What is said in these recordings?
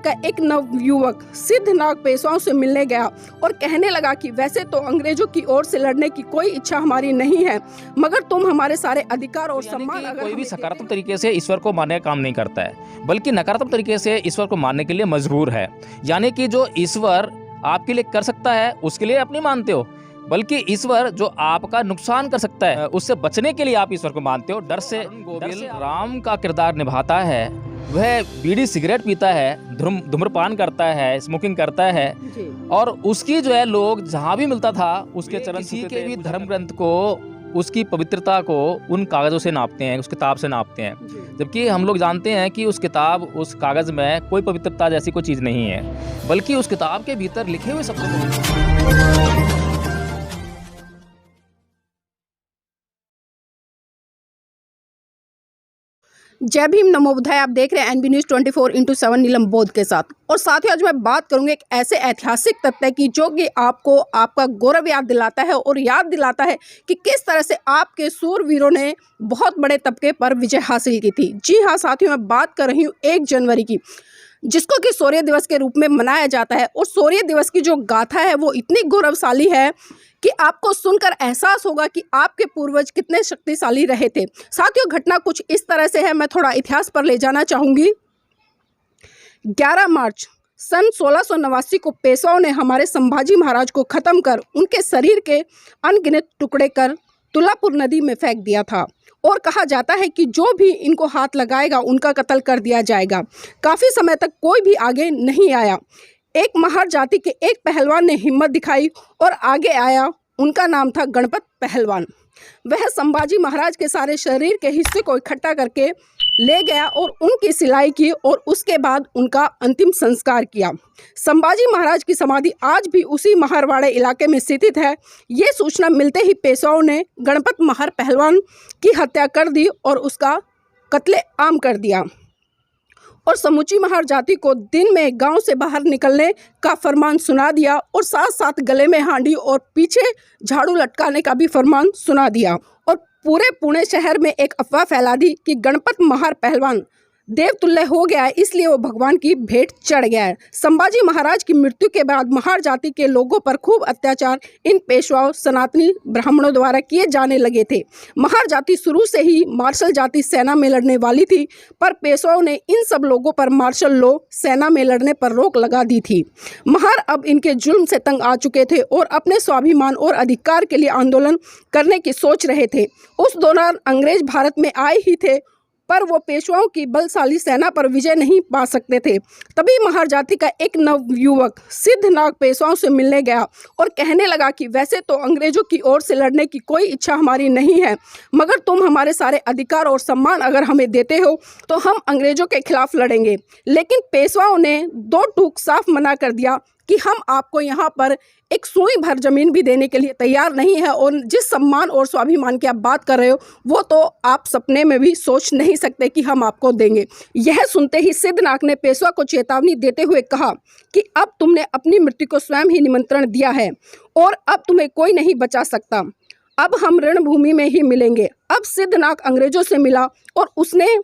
का एक नवयुवक सिद्धनाग पेशवाओं से मिलने गया और कहने लगा कि वैसे तो अंग्रेजों की ओर से लड़ने की कोई इच्छा हमारी नहीं है, मगर तुम हमारे सारे अधिकार और सम्मान अगर कोई भी सकारात्मक तरीके से ईश्वर को मानने का काम नहीं करता है, बल्कि नकारात्मक तरीके से ईश्वर को मानने के लिए मजबूर है। यानी कि जो ईश्वर आपके लिए कर सकता है उसके लिए आप नहीं मानते हो, बल्कि ईश्वर जो आपका नुकसान कर सकता है उससे बचने के लिए आप ईश्वर को मानते हो। डर से राम का किरदार निभाता है, वह बीड़ी सिगरेट पीता है, धूम्रपान करता है, स्मोकिंग करता है, और उसकी जो है लोग जहाँ भी मिलता था उसके चरण किसी के भी धर्म ग्रंथ को, उसकी पवित्रता को उन कागज़ों से नापते हैं, उस किताब से नापते हैं, जबकि हम लोग जानते हैं कि उस किताब, उस कागज़ में कोई पवित्रता जैसी कोई चीज़ नहीं है, बल्कि उस किताब के भीतर लिखे हुए शब्दों जय भीम नमो बुद्धाय। आप देख रहे हैं एनबी न्यूज़ 24/7 नीलम बोध के साथ। और साथ ही आज मैं बात करूंगी एक ऐसे ऐतिहासिक तथ्य की जो कि आपको आपका गौरव याद दिलाता है और याद दिलाता है कि किस तरह से आपके सूरवीरों ने बहुत बड़े तबके पर विजय हासिल की थी। जी हाँ साथियों, मैं बात कर रही हूँ 1 जनवरी की, जिसको कि शौर्य दिवस के रूप में मनाया जाता है। और शौर्य दिवस की जो गाथा है वो इतनी गौरवशाली है कि आपको सुनकर एहसास होगा कि आपके पूर्वज कितने शक्तिशाली रहे थे। साथियों, घटना कुछ इस तरह से है, मैं थोड़ा इतिहास पर ले जाना चाहूँगी। 11 मार्च सन 1689 को पेशवाओं ने हमारे संभाजी महाराज को ख़त्म कर उनके शरीर के अनगिनत टुकड़े कर तुलापुर नदी में फेंक दिया था और कहा जाता है कि जो भी इनको हाथ लगाएगा उनका कत्ल कर दिया जाएगा। काफ़ी समय तक कोई भी आगे नहीं आया। एक महार जाति के एक पहलवान ने हिम्मत दिखाई और आगे आया। उनका नाम था गणपत पहलवान। वह संभाजी महाराज के सारे शरीर के हिस्से को इकट्ठा करके ले गया और उनकी सिलाई की और उसके बाद उनका अंतिम संस्कार किया। संभाजी महाराज की समाधि आज भी उसी महारवाड़े इलाके में स्थित है। ये सूचना मिलते ही पेशवाओं ने गणपत महार पहलवान की हत्या कर दी और उसका कत्ले आम कर दिया और समूची महार जाति को दिन में गांव से बाहर निकलने का फरमान सुना दिया और साथ साथ गले में हांडी और पीछे झाड़ू लटकाने का भी फरमान सुना दिया और पूरे पुणे शहर में एक अफवाह फैला दी कि गणपत महार पहलवान देवतुल्य हो गया है, इसलिए वो भगवान की भेंट चढ़ गया है। संभाजी महाराज की मृत्यु के बाद महार जाति के लोगों पर खूब अत्याचार इन पेशवाओं सनातनी ब्राह्मणों द्वारा किए जाने लगे थे। महार जाति शुरू से ही मार्शल जाति सेना में लड़ने वाली थी, पर पेशवाओं ने इन सब लोगों पर मार्शल लॉ सेना में लड़ने पर रोक लगा दी थी। महार अब इनके जुल्म से तंग आ चुके थे और अपने स्वाभिमान और अधिकार के लिए आंदोलन करने की सोच रहे थे। उस दौरान अंग्रेज भारत में आए ही थे, पर वो पेशवाओं की बलशाली सेना पर विजय नहीं पा सकते थे। तभी महार जाति का एक नवयुवक सिद्धनाग पेशवाओं से मिलने गया और कहने लगा कि वैसे तो अंग्रेजों की ओर से लड़ने की कोई इच्छा हमारी नहीं है, मगर तुम हमारे सारे अधिकार और सम्मान अगर हमें देते हो तो हम अंग्रेजों के खिलाफ लड़ेंगे। लेकिन पेशवाओं ने 2 टूक साफ मना कर दिया कि हम आपको यहाँ पर एक सुई भर जमीन भी देने के लिए तैयार नहीं है, और जिस सम्मान और स्वाभिमान की आप बात कर रहे हो वो तो आप सपने में भी सोच नहीं सकते कि हम आपको देंगे। यह सुनते ही सिद्धनाग ने पेशवा को चेतावनी देते हुए कहा कि अब तुमने अपनी मृत्यु को स्वयं ही निमंत्रण दिया है और अब तुम्हें कोई नहीं बचा सकता। अब हम रणभूमि में ही मिलेंगे। अब सिद्धनाग अंग्रेजों से मिला और उसने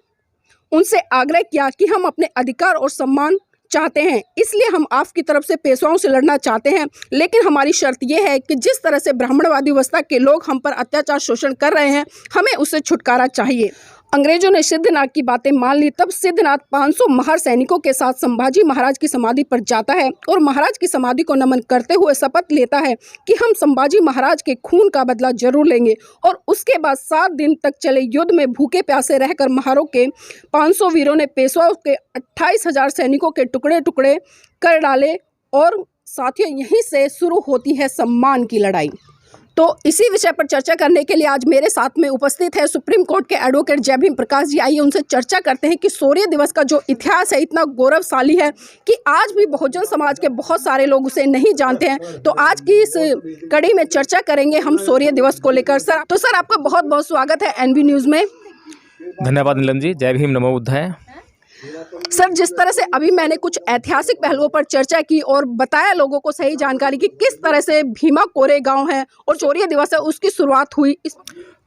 उनसे आग्रह किया कि हम अपने अधिकार और सम्मान चाहते हैं, इसलिए हम आपकी तरफ से पेशवाओं से लड़ना चाहते हैं, लेकिन हमारी शर्त यह है कि जिस तरह से ब्राह्मणवादी अवस्था के लोग हम पर अत्याचार शोषण कर रहे हैं, हमें उससे छुटकारा चाहिए। अंग्रेजों ने सिद्धनाग की बातें मान ली। तब सिद्धनाग 500 महार सैनिकों के साथ संभाजी महाराज की समाधि पर जाता है और महाराज की समाधि को नमन करते हुए शपथ लेता है कि हम संभाजी महाराज के खून का बदला जरूर लेंगे। और उसके बाद 7 दिन तक चले युद्ध में भूखे प्यासे रहकर महारों के 500 वीरों ने पेशवाओं के 28,000 सैनिकों के टुकड़े टुकड़े कर डाले। और साथियों, यहीं से शुरू होती है सम्मान की लड़ाई। तो इसी विषय पर चर्चा करने के लिए आज मेरे साथ में उपस्थित है सुप्रीम कोर्ट के एडवोकेट जय भीम प्रकाश जी। आइए उनसे चर्चा करते हैं कि शौर्य दिवस का जो इतिहास है इतना गौरवशाली है कि आज भी बहुजन समाज के बहुत सारे लोग उसे नहीं जानते हैं। तो आज की इस कड़ी में चर्चा करेंगे हम शौर्य दिवस को लेकर। सर आपका बहुत बहुत स्वागत है एनबी न्यूज़ में। धन्यवाद नीलम जी। जय भीम नमो बुद्धाय। सर, जिस तरह से अभी मैंने कुछ ऐतिहासिक पहलुओं पर चर्चा की और बताया लोगों को सही जानकारी कि किस तरह से भीमा कोरेगांव है और शौर्य दिवस है उसकी शुरुआत हुई।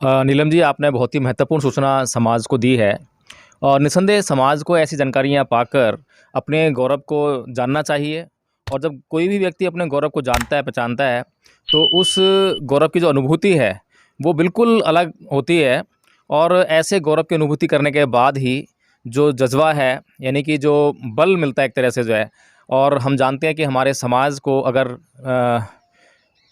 नीलम जी, आपने बहुत ही महत्वपूर्ण सूचना समाज को दी है और निस्संदेह समाज को ऐसी जानकारियाँ पाकर अपने गौरव को जानना चाहिए। और जब कोई भी व्यक्ति अपने गौरव को जानता है, पहचानता है, तो उस गौरव की जो अनुभूति है वो बिल्कुल अलग होती है। और ऐसे गौरव की अनुभूति करने के बाद ही जो जज़्बा है, यानी कि जो बल मिलता है एक तरह से जो है, और हम जानते हैं कि हमारे समाज को अगर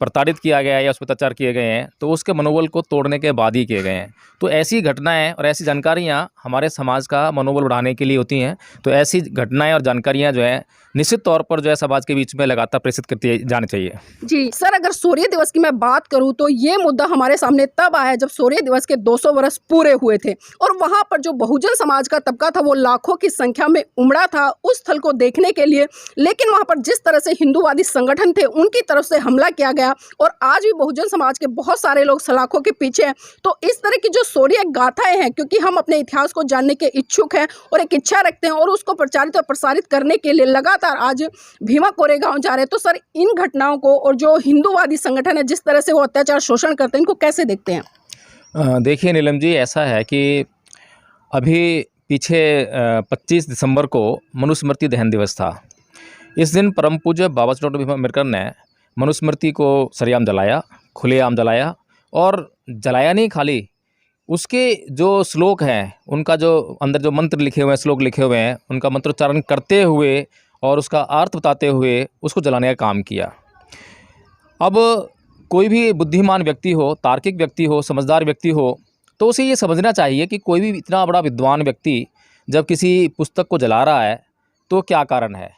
प्रताड़ित किया गया है या उस पर अत्याचार किए गए हैं तो उसके मनोबल को तोड़ने के बाद ही किए गए हैं। तो ऐसी घटनाएं और ऐसी जानकारियां हमारे समाज का मनोबल बढ़ाने के लिए होती हैं। तो ऐसी घटनाएं और जानकारियां जो है निश्चित तौर पर जो है समाज के बीच में लगातार प्रेषित करती जानी चाहिए। जी सर, अगर सूर्य दिवस की मैं बात करूं तो ये मुद्दा हमारे सामने तब आया जब सूर्य दिवस के 200 वर्ष पूरे हुए थे और वहां पर जो बहुजन समाज का तबका था वो लाखों की संख्या में उमड़ा था उस स्थल को देखने के लिए। लेकिन वहां पर जिस तरह से हिंदूवादी संगठन थे उनकी तरफ से हमला किया गया और आज भी बहुजन समाज के बहुत सारे लोग सलाखों के पीछे हैं। तो इस तरह की जो शौर्य गाथाएं हैं, क्योंकि हम अपने इतिहास को जानने के इच्छुक हैं और एक इच्छा रखते हैं और उसको प्रचारित और प्रसारित करने के लिए लगातार आज भीमा कोरेगांव जा रहे हैं, तो सर इन घटनाओं को और जो हिंदूवादी संगठन है जिस तरह से वो अत्याचार शोषण करते हैं, इनको कैसे देखते हैं? देखिए नीलम जी, ऐसा है कि अभी पीछे 25 दिसंबर को मनुस्मृति दहन दिवस था। इस दिन परम पूज्य बाबा डॉक्टर भीम अम्बेडकर ने मनुस्मृति को सरेआम जलाया, खुलेआम जलाया। और जलाया नहीं खाली, उसके जो श्लोक हैं, उनका जो अंदर जो मंत्र लिखे हुए हैं, श्लोक लिखे हुए हैं, उनका मंत्रोच्चारण करते हुए और उसका अर्थ बताते हुए उसको जलाने का काम किया। अब कोई भी बुद्धिमान व्यक्ति हो, तार्किक व्यक्ति हो, समझदार व्यक्ति हो, तो उसे ये समझना चाहिए कि कोई भी इतना बड़ा विद्वान व्यक्ति जब किसी पुस्तक को जला रहा है तो क्या कारण है।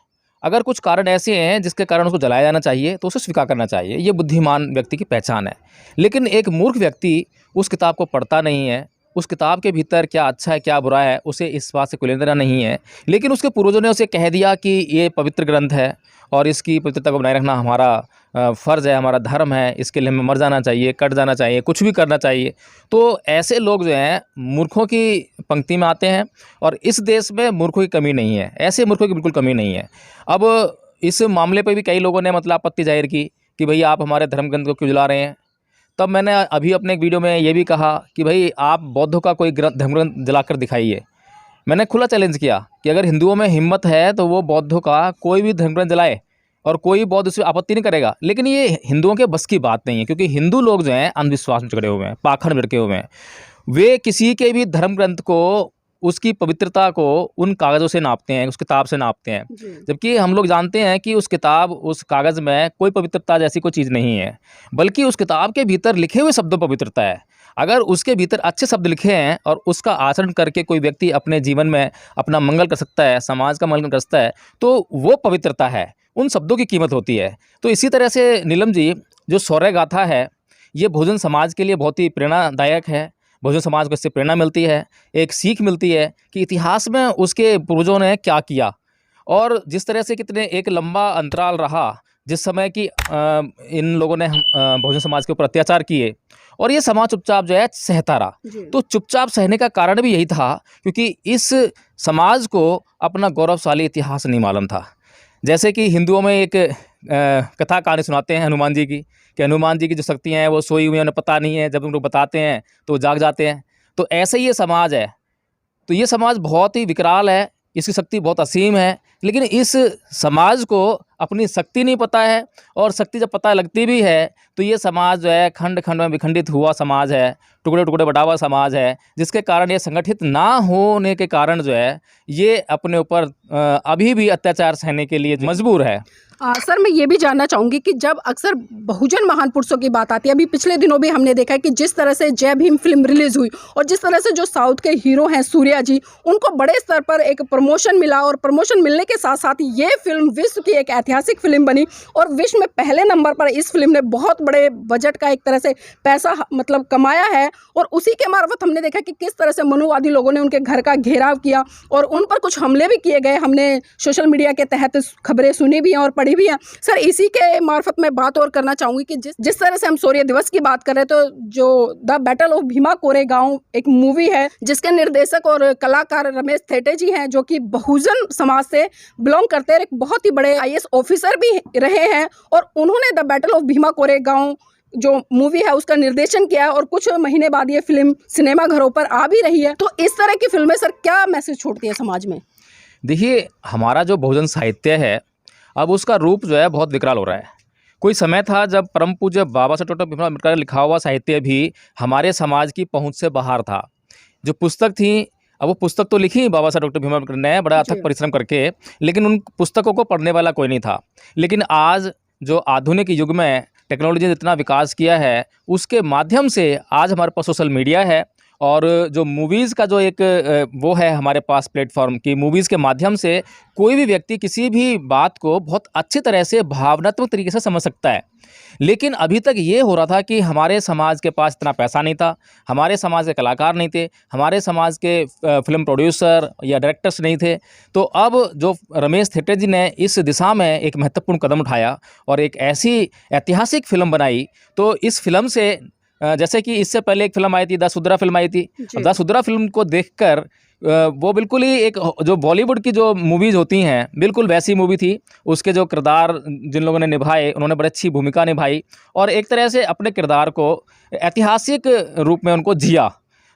अगर कुछ कारण ऐसे हैं जिसके कारण उसको जलाया जाना चाहिए तो उसे स्वीकार करना चाहिए, ये बुद्धिमान व्यक्ति की पहचान है। लेकिन एक मूर्ख व्यक्ति उस किताब को पढ़ता नहीं है, उस किताब के भीतर क्या अच्छा है क्या बुरा है उसे इस बात से कोई लेना देना नहीं है, लेकिन उसके पूर्वजों ने उसे कह दिया कि ये पवित्र ग्रंथ है और इसकी पवित्रता को बनाए रखना हमारा फ़र्ज़ है, हमारा धर्म है, इसके लिए हमें मर जाना चाहिए, कट जाना चाहिए, कुछ भी करना चाहिए। तो ऐसे लोग जो हैं मूर्खों की पंक्ति में आते हैं और इस देश में मूर्खों की कमी नहीं है, ऐसे मूर्खों की बिल्कुल कमी नहीं है। अब इस मामले पर भी कई लोगों ने मतलब आपत्ति जाहिर की कि भई आप हमारे धर्म ग्रंथ को क्यों जला रहे हैं। तब मैंने अभी अपने एक वीडियो में ये भी कहा कि भाई आप बौद्धों का कोई धर्म ग्रंथ जलाकर दिखाइए। मैंने खुला चैलेंज किया कि अगर हिंदुओं में हिम्मत है तो वो बौद्धों का कोई भी धर्म ग्रंथ जलाए और कोई बौद्ध उसमें आपत्ति नहीं करेगा। लेकिन ये हिंदुओं के बस की बात नहीं है, क्योंकि हिंदू लोग जो हैं अंधविश्वास में चढ़े हुए हैं, पाखंड में भटके हुए हैं। वे किसी के भी धर्म ग्रंथ को, उसकी पवित्रता को उन कागज़ों से नापते हैं, उस किताब से नापते हैं, जबकि हम लोग जानते हैं कि उस किताब, उस कागज़ में कोई पवित्रता जैसी कोई चीज़ नहीं है, बल्कि उस किताब के भीतर लिखे हुए शब्दों पवित्रता है। अगर उसके भीतर अच्छे शब्द लिखे हैं और उसका आचरण करके कोई व्यक्ति अपने जीवन में अपना मंगल कर सकता है, समाज का मंगल कर सकता है, तो वो पवित्रता है, उन शब्दों की कीमत होती है। तो इसी तरह से नीलम जी, जो शौर्य गाथा है ये बहुजन समाज के लिए बहुत ही प्रेरणादायक है। बहुजन समाज को इससे प्रेरणा मिलती है, एक सीख मिलती है कि इतिहास में उसके पूर्वजों ने क्या किया और जिस तरह से कितने एक लंबा अंतराल रहा जिस समय कि इन लोगों ने बहुजन समाज के ऊपर अत्याचार किए और ये समाज चुपचाप जो है सहता रहा। तो चुपचाप सहने का कारण भी यही था क्योंकि इस समाज को अपना गौरवशाली इतिहास नहीं मालूम था। जैसे कि हिंदुओं में एक कथा कहानी सुनाते हैं हनुमान जी की, कि हनुमान जी की जो शक्तियाँ हैं वो सोई हुई हैं, उन्हें पता नहीं है, जब उन लोग बताते हैं तो जाग जाते हैं। तो ऐसे ही ये समाज है। तो ये समाज बहुत ही विकराल है, इसकी शक्ति बहुत असीम है, लेकिन इस समाज को अपनी शक्ति नहीं पता है और शक्ति जब पता लगती भी है तो ये समाज जो है खंड खंड में विखंडित हुआ समाज है, टुकड़े टुकड़े बटा हुआ समाज है, जिसके कारण ये संगठित ना होने के कारण जो है ये अपने ऊपर अभी भी अत्याचार सहने के लिए मजबूर है। सर मैं ये भी जानना चाहूँगी कि जब अक्सर बहुजन महान पुरुषों की बात आती है, अभी पिछले दिनों भी हमने देखा है कि जिस तरह से जय भीम फिल्म रिलीज़ हुई और जिस तरह से जो साउथ के हीरो हैं सूर्या जी, उनको बड़े स्तर पर एक प्रमोशन मिला और प्रमोशन मिलने के साथ साथ ये फिल्म विश्व की एक ऐतिहासिक फिल्म बनी और विश्व में पहले नंबर पर इस फिल्म ने बहुत बड़े बजट का एक तरह से पैसा मतलब कमाया है। और उसी के मार्फत हमने देखा कि किस तरह से मनुवादी लोगों ने उनके घर का घेराव किया और उन पर कुछ हमले भी किए गए। हमने सोशल मीडिया के तहत खबरें सुनी भी हैं और पढ़ी भी हैं। सर इसी के मार्फत मैं बात और करना चाहूँगी कि जिस तरह से हम शौर्य दिवस की बात कर रहे हैं, तो जो the battle of Bhima Koregaon एक मूवी है जिसके निर्देशक और कलाकार रमेश थेटे जी हैं, जो कि बहुजन समाज से बिलोंग करते हैं, एक बहुत ही बड़े IAS ऑफिसर भी रहे हैं और उन्होंने the battle of Bhima Koregaon जो मूवी है उसका निर्देशन किया है और कुछ महीने बाद ये फिल्म सिनेमा घरों पर आ भी रही है। तो इस तरह की फिल्में सर क्या मैसेज छोड़ती है समाज में? देखिए, हमारा जो बहुजन साहित्य है, अब उसका रूप जो है बहुत विकराल हो रहा है। कोई समय था जब परम पूज्य बाबा साहब डॉक्टर भीमराव अम्बेडकर का लिखा हुआ साहित्य भी हमारे समाज की पहुंच से बाहर था। जो पुस्तक थी, अब वो पुस्तक तो लिखी बाबा साहब डॉक्टर भीमराव अम्बेडकर ने बड़ा जी। अथक परिश्रम करके, लेकिन उन पुस्तकों को पढ़ने वाला कोई नहीं था। लेकिन आज जो आधुनिक युग में टेक्नोलॉजी ने इतना विकास किया है, उसके माध्यम से आज हमारे पास सोशल मीडिया है और जो मूवीज़ का जो एक वो है हमारे पास प्लेटफॉर्म कि मूवीज़ के माध्यम से कोई भी व्यक्ति किसी भी बात को बहुत अच्छी तरह से भावनात्मक तरीके से समझ सकता है। लेकिन अभी तक ये हो रहा था कि हमारे समाज के पास इतना पैसा नहीं था, हमारे समाज के कलाकार नहीं थे, हमारे समाज के फिल्म प्रोड्यूसर या डायरेक्टर्स नहीं थे। तो अब जो रमेश थेटे जी ने इस दिशा में एक महत्वपूर्ण कदम उठाया और एक ऐसी ऐतिहासिक फिल्म बनाई। तो इस फिल्म से जैसे कि इससे पहले एक फिल्म आई थी, द सुद्रा फिल्म आई थी। जी। द सुद्रा फिल्म को देखकर वो बिल्कुल ही एक जो बॉलीवुड की जो मूवीज़ होती हैं, बिल्कुल वैसी मूवी थी। उसके जो किरदार जिन लोगों ने निभाए, उन्होंने बड़ी अच्छी भूमिका निभाई और एक तरह से अपने किरदार को ऐतिहासिक रूप में उनको जिया।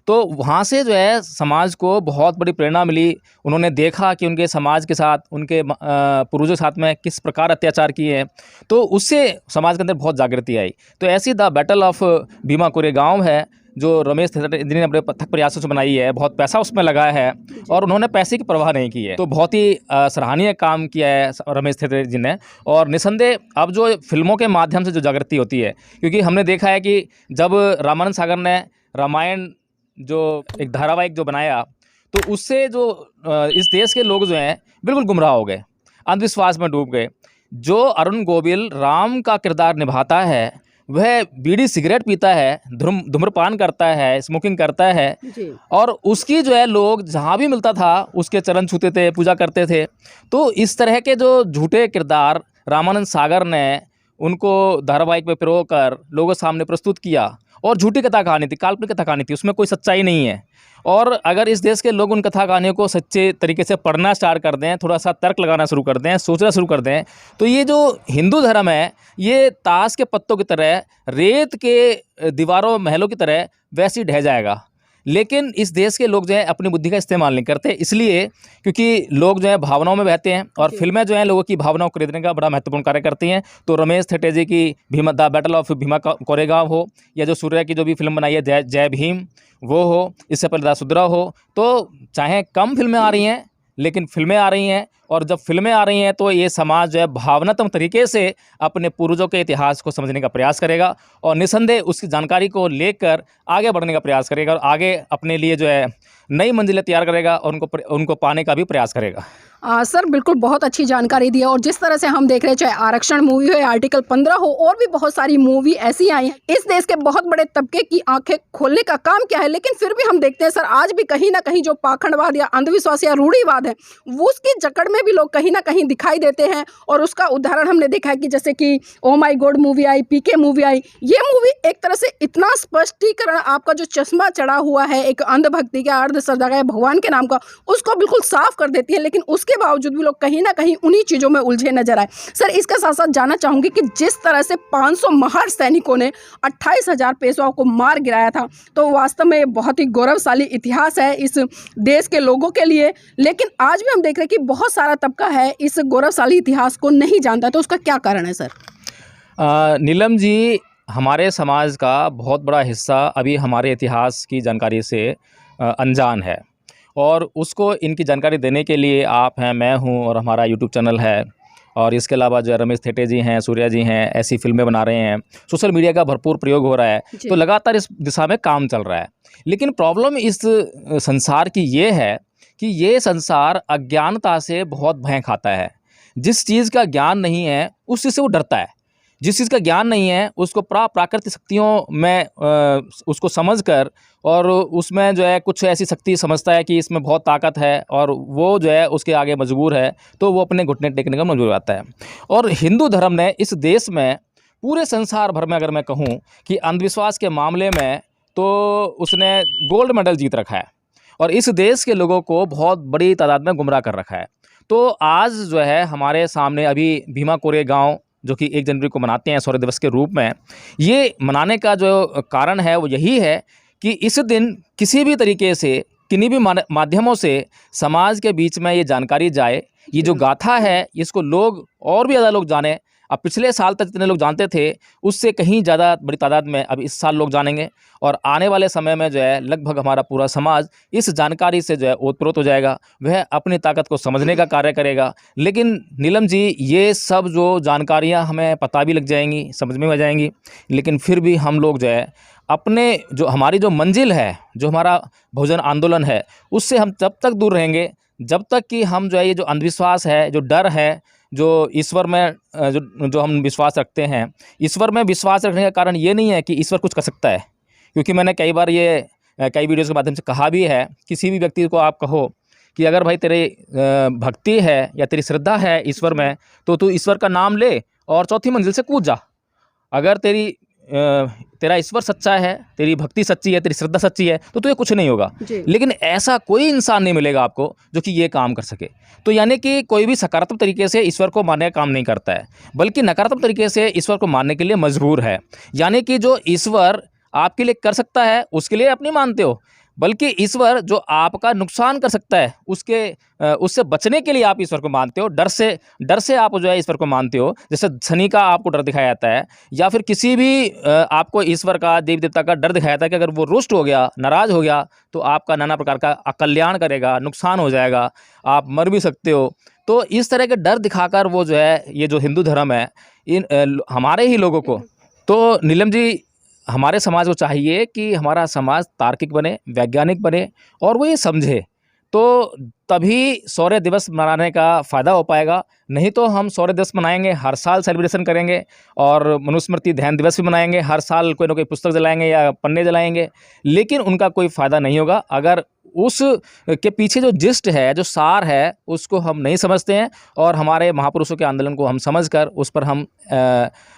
तो वहाँ से जो है समाज को बहुत बड़ी प्रेरणा मिली। उन्होंने देखा कि उनके समाज के साथ, उनके पूर्वजों के साथ में किस प्रकार अत्याचार किए हैं, तो उससे समाज के अंदर बहुत जागृति आई। तो ऐसी the battle of Bhima Koregaon है, जो रमेश थेटे जी ने अपने अथक प्रयासों से बनाई है। बहुत पैसा उसमें लगाया है और उन्होंने पैसे की परवाह नहीं की है। तो बहुत ही सराहनीय काम किया है रमेश थेटे जी ने। और निसंदेह अब जो फिल्मों के माध्यम से जो जागृति होती है, क्योंकि हमने देखा है कि जब रामानंद सागर ने रामायण जो एक धारावाहिक जो बनाया, तो उससे जो इस देश के लोग जो हैं बिल्कुल गुमराह हो गए, अंधविश्वास में डूब गए। जो अरुण गोविल राम का किरदार निभाता है, वह बीड़ी सिगरेट पीता है, धूम्रपान करता है, स्मोकिंग करता है जी। और उसकी जो है लोग जहाँ भी मिलता था उसके चरण छूते थे, पूजा करते थे। तो इस तरह के जो झूठे किरदार रामानंद सागर ने उनको धारावाहिक में पिरो कर लोगों के सामने प्रस्तुत किया और झूठी कथा कहानी थी, काल्पनिक कथा कहानी थी, उसमें कोई सच्चाई नहीं है। और अगर इस देश के लोग उन कथा कहानियों को सच्चे तरीके से पढ़ना स्टार्ट कर दें, थोड़ा सा तर्क लगाना शुरू कर दें, सोचना शुरू कर दें, तो ये जो हिंदू धर्म है, ये ताश के पत्तों की तरह, रेत के दीवारों महलों की तरह वैसे ही ढह जाएगा। लेकिन इस देश के लोग जो है अपनी बुद्धि का इस्तेमाल नहीं करते, इसलिए क्योंकि लोग जो है भावनाओं में बहते हैं और फिल्में जो हैं लोगों की भावनाओं को खरीदने का बड़ा महत्वपूर्ण कार्य करती हैं। तो रमेश थेटे जी की Bhima the battle of Bhima Koregaon हो, या जो सूर्या की जो भी फिल्म बनाई है जय भीम वो हो, इससे पहले द सुद्रा हो, तो चाहे कम फिल्में आ रही हैं लेकिन फिल्में आ रही हैं। और जब फिल्में आ रही हैं तो ये समाज जो है भावनात्मक तरीके से अपने पूर्वजों के इतिहास को समझने का प्रयास करेगा और निसंदेह उसकी जानकारी को लेकर आगे बढ़ने का प्रयास करेगा और आगे अपने लिए जो है नई मंजिलें तैयार करेगा और उनको पाने का भी प्रयास करेगा। सर बिल्कुल बहुत अच्छी जानकारी दी है। और जिस तरह से हम देख रहे हैं, चाहे आरक्षण मूवी हो या आर्टिकल 15 हो, और भी बहुत सारी मूवी ऐसी आई हैं, इस देश के बहुत बड़े तबके की आंखें खोलने का काम किया है। लेकिन फिर भी हम देखते हैं सर, आज भी कहीं ना कहीं जो पाखंडवाद या अंधविश्वास या रूढ़िवाद है, वो उसकी जकड़ में भी लोग कहीं ना कहीं दिखाई देते हैं। और उसका उदाहरण हमने देखा है कि जैसे कि ओ माई गॉड मूवी आई, पीके मूवी आई। ये मूवी एक तरह से इतना स्पष्टीकरण, आपका जो चश्मा चढ़ा हुआ है एक अंधभक्ति का, अर्धश्रद्धा का, भगवान के नाम का, उसको बिल्कुल साफ कर देती है। लेकिन उसके बावजूद भी लोग कहीं ना कहीं उन्हीं चीज़ों में उलझे नजर आए। सर इसके साथ साथ जानना चाहूंगी कि जिस तरह से 500 महार सैनिकों ने 28,000 पेशवाओं को मार गिराया था, तो वास्तव में ये बहुत ही गौरवशाली इतिहास है इस देश के लोगों के लिए। लेकिन आज भी हम देख रहे हैं कि बहुत सारा तबका है इस गौरवशाली इतिहास को नहीं जानता, तो उसका क्या कारण है सर? नीलम जी, हमारे समाज का बहुत बड़ा हिस्सा अभी हमारे इतिहास की जानकारी से अनजान है और उसको इनकी जानकारी देने के लिए आप हैं, मैं हूं और हमारा यूट्यूब चैनल है। और इसके अलावा जो रमेश थेटे जी हैं, सूर्या जी हैं, ऐसी फिल्में बना रहे हैं, सोशल मीडिया का भरपूर प्रयोग हो रहा है, तो लगातार इस दिशा में काम चल रहा है। लेकिन प्रॉब्लम इस संसार की ये है कि ये संसार अज्ञानता से बहुत भय खाता है। जिस चीज़ का ज्ञान नहीं है उस चीज़ से वो डरता है। जिस चीज़ का ज्ञान नहीं है उसको प्राकृतिक शक्तियों में उसको समझकर और उसमें जो है कुछ ऐसी शक्ति समझता है कि इसमें बहुत ताकत है और वो जो है उसके आगे मजबूर है, तो वो अपने घुटने टेकने का मजबूर आता है। और हिंदू धर्म ने इस देश में, पूरे संसार भर में अगर मैं कहूँ कि अंधविश्वास के मामले में, तो उसने गोल्ड मेडल जीत रखा है और इस देश के लोगों को बहुत बड़ी तादाद में गुमराह कर रखा है। तो आज जो है हमारे सामने अभी भीमा कोरेगांव जो कि 1 जनवरी को मनाते हैं शौर्य दिवस के रूप में, ये मनाने का जो कारण है वो यही है कि इस दिन किसी भी तरीके से, किन्हीं भी माध्यमों से समाज के बीच में ये जानकारी जाए, ये जो गाथा है इसको लोग और भी ज़्यादा लोग जानें। अब पिछले साल तक जितने लोग जानते थे उससे कहीं ज़्यादा बड़ी तादाद में अब इस साल लोग जानेंगे, और आने वाले समय में जो है लगभग हमारा पूरा समाज इस जानकारी से जो है ओतप्रोत हो जाएगा, वह अपनी ताकत को समझने का कार्य करेगा। लेकिन नीलम जी, ये सब जो जानकारियाँ हमें पता भी लग जाएंगी, समझ में आ जाएंगी, लेकिन फिर भी हम लोग जो है अपने जो हमारी जो मंजिल है, जो हमारा बहुजन आंदोलन है, उससे हम तब तक दूर रहेंगे जब तक कि हम जो है ये जो अंधविश्वास है, जो डर है, जो ईश्वर में जो हम विश्वास रखते हैं, ईश्वर में विश्वास रखने का कारण ये नहीं है कि ईश्वर कुछ कर सकता है, क्योंकि मैंने कई बार ये कई वीडियोज़ के माध्यम से कहा भी है, किसी भी व्यक्ति को आप कहो कि अगर भाई तेरे भक्ति है या तेरी श्रद्धा है ईश्वर में, तो तू ईश्वर का नाम ले और 4थी मंजिल से कूद जा। अगर तेरा ईश्वर सच्चा है, तेरी भक्ति सच्ची है, तेरी श्रद्धा सच्ची है, तो तुझे कुछ नहीं होगा। लेकिन ऐसा कोई इंसान नहीं मिलेगा आपको जो कि ये काम कर सके। तो यानी कि कोई भी सकारात्मक तरीके से ईश्वर को मानने का काम नहीं करता है, बल्कि नकारात्मक तरीके से ईश्वर को मानने के लिए मजबूर है। यानी कि जो ईश्वर आपके लिए कर सकता है उसके लिए आप नहीं मानते हो, बल्कि ईश्वर जो आपका नुकसान कर सकता है उससे बचने के लिए आप ईश्वर को मानते हो। डर से आप जो है ईश्वर को मानते हो। जैसे शनि का आपको डर दिखाया जाता है, या फिर किसी भी आपको ईश्वर का, देवी देवता का डर दिखाया जाता है कि अगर वो रुष्ट हो गया, नाराज़ हो गया, तो आपका नाना प्रकार का अकल्याण करेगा, नुकसान हो जाएगा, आप मर भी सकते हो। तो इस तरह के डर दिखाकर वो जो है, ये जो हिंदू धर्म है, इन हमारे ही लोगों को, तो नीलम जी, हमारे समाज को चाहिए कि हमारा समाज तार्किक बने, वैज्ञानिक बने, और वो ये समझे, तो तभी शौर्य दिवस मनाने का फ़ायदा हो पाएगा। नहीं तो हम शौर्य दिवस मनाएंगे, हर साल सेलिब्रेशन करेंगे, और मनुस्मृति ध्यान दिवस भी मनाएंगे, हर साल कोई ना कोई पुस्तक जलाएंगे या पन्ने जलाएंगे, लेकिन उनका कोई फ़ायदा नहीं होगा अगर उस के पीछे जो जिस्ट है, जो सार है, उसको हम नहीं समझते हैं, और हमारे महापुरुषों के आंदोलन को हम समझकर उस पर हम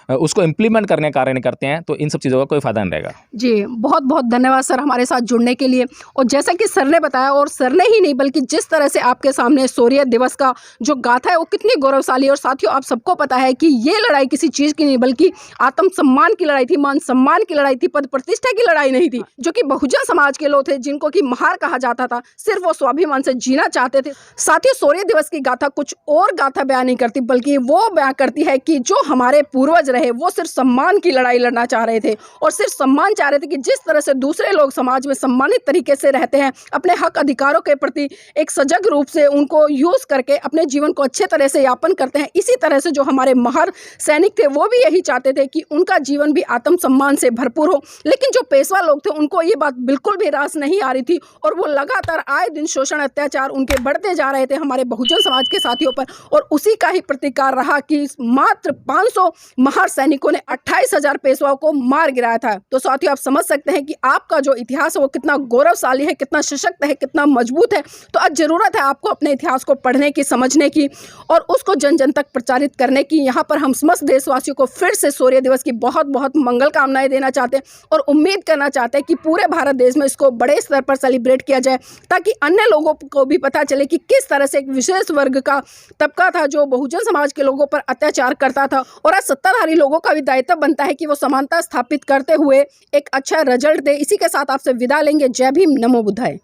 उसको इम्प्लीमेंट करने का कार्य नहीं करते हैं, तो इन सब चीज़ों का कोई फ़ायदा नहीं रहेगा। जी, बहुत बहुत धन्यवाद सर हमारे साथ जुड़ने के लिए। और जैसा कि सर ने बताया, और सर ने ही नहीं बल्कि जिस तरह से आपके सामने शौर्य दिवस का जो गाथा है वो कितनी गौरवशाली है। और साथियों, आप सबको पता है कि ये लड़ाई किसी चीज़ की नहीं बल्कि आत्मसम्मान की लड़ाई थी, मान सम्मान की लड़ाई थी, पद प्रतिष्ठा की लड़ाई नहीं थी, जो कि बहुजन समाज के लोग थे जिनको कि महार कहा जाता था, सिर्फ वो स्वाभिमान से जीना चाहते थे। साथियों, शौर्य दिवस की गाथा कुछ और गाथा बयान नहीं करती, बल्कि वो बयान करती है कि जो हमारे पूर्वज रहे वो सिर्फ सम्मान की लड़ाई लड़ना चाह रहे थे, और सिर्फ सम्मान चाह रहे थे कि जिस तरह से दूसरे लोग समाज में सम्मानित तरीके से रहते हैं, अपने हक अधिकारों के प्रति एक सजग रूप से उनको यूज करके अपने जीवन को अच्छे तरह से यापन करते हैं, इसी तरह से जो हमारे महार सैनिक थे वो भी यही चाहते थे कि उनका जीवन भी आत्मसम्मान से भरपूर हो। लेकिन जो पेशवा लोग थे उनको ये बात बिल्कुल भी रास नहीं आ रही थी, और वो लगातार आए दिन शोषण अत्याचार उनके बढ़ते जा रहे थे हमारे बहुजन समाज के साथियों पर, और उसी का ही प्रतिकार रहा कि मात्र 500 महार सैनिकों ने 28,000 पेशवाओं को मार गिराया था। तो साथियों, आप समझ सकते हैं कि आपका जो इतिहास है वो कितना गौरवशाली है, कितना सशक्त है, कितना मजबूत है। तो आज जरूरत है आपको अपने इतिहास को पढ़ने की, समझने की, और उसको जन जन तक प्रचारित करने की। यहाँ पर हम समस्त देशवासियों को फिर से शौर्य दिवस की बहुत बहुत मंगल कामनाएं देना चाहते हैं, और उम्मीद करना चाहते हैं कि पूरे भारत देश में इसको बड़े स्तर पर सेलिब्रेट किया जाए, ताकि अन्य लोगों को भी पता चले कि किस तरह से एक विशेष वर्ग का तबका था जो बहुजन समाज के लोगों पर अत्याचार करता था। और आज सत्ताधारी लोगों का भी दायित्व बनता है कि वो समानता स्थापित करते हुए एक अच्छा रिजल्ट दे। इसी के साथ आपसे विदा लेंगे। जय भीम, नमो बुद्धाय।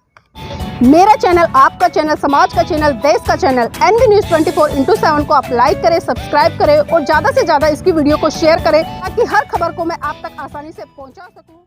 मेरा चैनल, आपका चैनल, समाज का चैनल, देश का चैनल एनबी न्यूज़ 24/7 को आप लाइक करें, सब्सक्राइब करें, और ज़्यादा से ज़्यादा इसकी वीडियो को शेयर करें, ताकि हर खबर को मैं आप तक आसानी से पहुंचा सकूं।